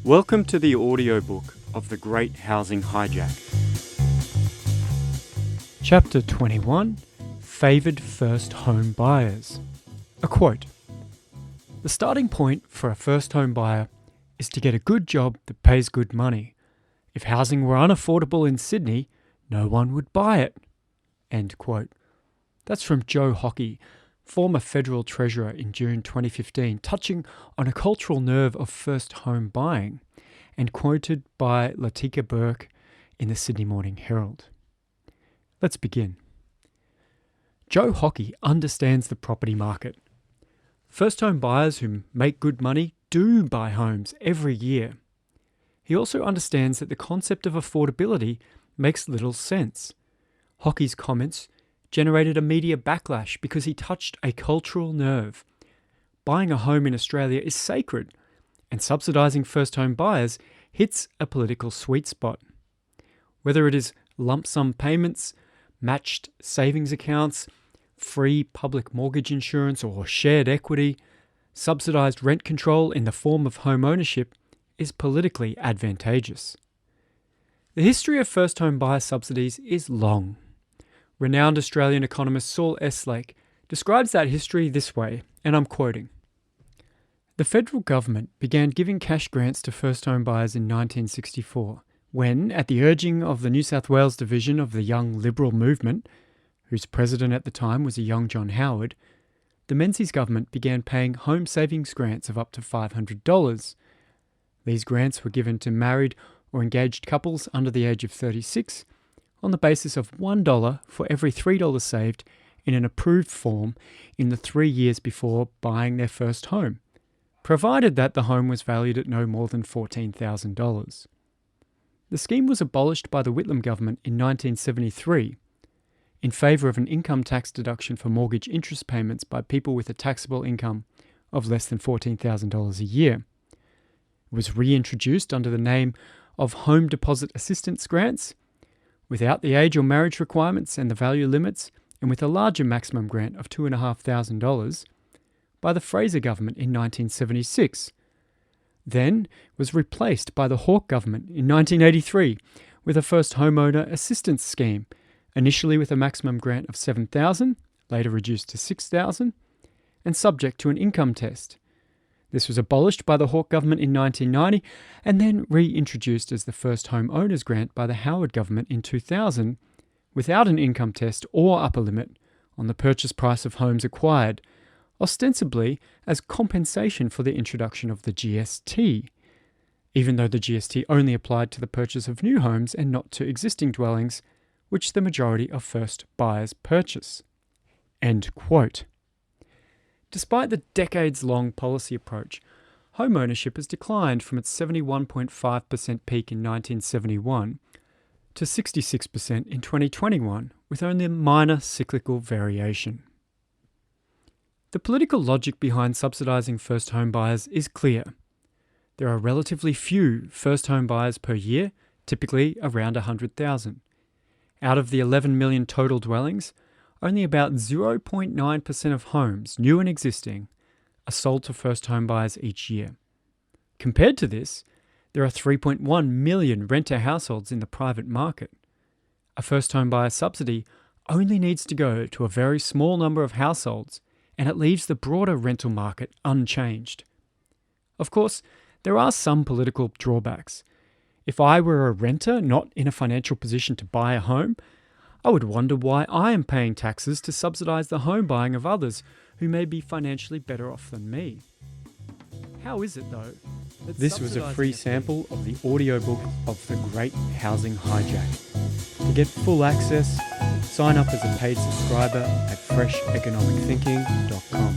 Welcome to the audiobook of The Great Housing Hijack. Chapter 21, Favoured First Home Buyers. A quote: "The starting point for a first home buyer is to get a good job that pays good money. If housing were unaffordable in Sydney, no one would buy it." End quote. That's from Joe Hockey, former federal treasurer, in June 2015, touching on a cultural nerve of first home buying, and quoted by Latika Burke in the Sydney Morning Herald. Let's begin. Joe Hockey understands the property market. First home buyers who make good money do buy homes every year. He also understands that the concept of affordability makes little sense. Hockey's comments generated a media backlash because he touched a cultural nerve. Buying a home in Australia is sacred, and subsidising first home buyers hits a political sweet spot. Whether it is lump sum payments, matched savings accounts, free public mortgage insurance, or shared equity, subsidised rent control in the form of home ownership is politically advantageous. The history of first home buyer subsidies is long. Renowned Australian economist Saul Eslake describes that history this way, and I'm quoting: "The federal government began giving cash grants to first home buyers in 1964, when, at the urging of the New South Wales division of the Young Liberal movement, whose president at the time was a young John Howard, the Menzies government began paying home savings grants of up to $500. These grants were given to married or engaged couples under the age of 36, on the basis of $1 for every $3 saved in an approved form in the 3 years before buying their first home, provided that the home was valued at no more than $14,000. The scheme was abolished by the Whitlam government in 1973 in favour of an income tax deduction for mortgage interest payments by people with a taxable income of less than $14,000 a year. It was reintroduced under the name of Home Deposit Assistance Grants, without the age or marriage requirements and the value limits, and with a larger maximum grant of $2,500 by the Fraser government in 1976. Then was replaced by the Hawke government in 1983 with a first homeowner assistance scheme, initially with a maximum grant of $7,000, later reduced to $6,000, and subject to an income test. This was abolished by the Hawke government in 1990 and then reintroduced as the first home owners grant by the Howard government in 2000, without an income test or upper limit on the purchase price of homes acquired, ostensibly as compensation for the introduction of the GST, even though the GST only applied to the purchase of new homes and not to existing dwellings, which the majority of first buyers purchase." End quote. Despite the decades-long policy approach, home ownership has declined from its 71.5% peak in 1971 to 66% in 2021, with only a minor cyclical variation. The political logic behind subsidising first home buyers is clear. There are relatively few first home buyers per year, typically around 100,000. Out of the 11 million total dwellings, only about 0.9% of homes, new and existing, are sold to first home buyers each year. Compared to this, there are 3.1 million renter households in the private market. A first home buyer subsidy only needs to go to a very small number of households, and it leaves the broader rental market unchanged. Of course, there are some political drawbacks. If I were a renter not in a financial position to buy a home, I would wonder why I am paying taxes to subsidise the home buying of others who may be financially better off than me. How is it, though? This was a free sample of the audiobook of The Great Housing Hijack. To get full access, sign up as a paid subscriber at fresheconomicthinking.com.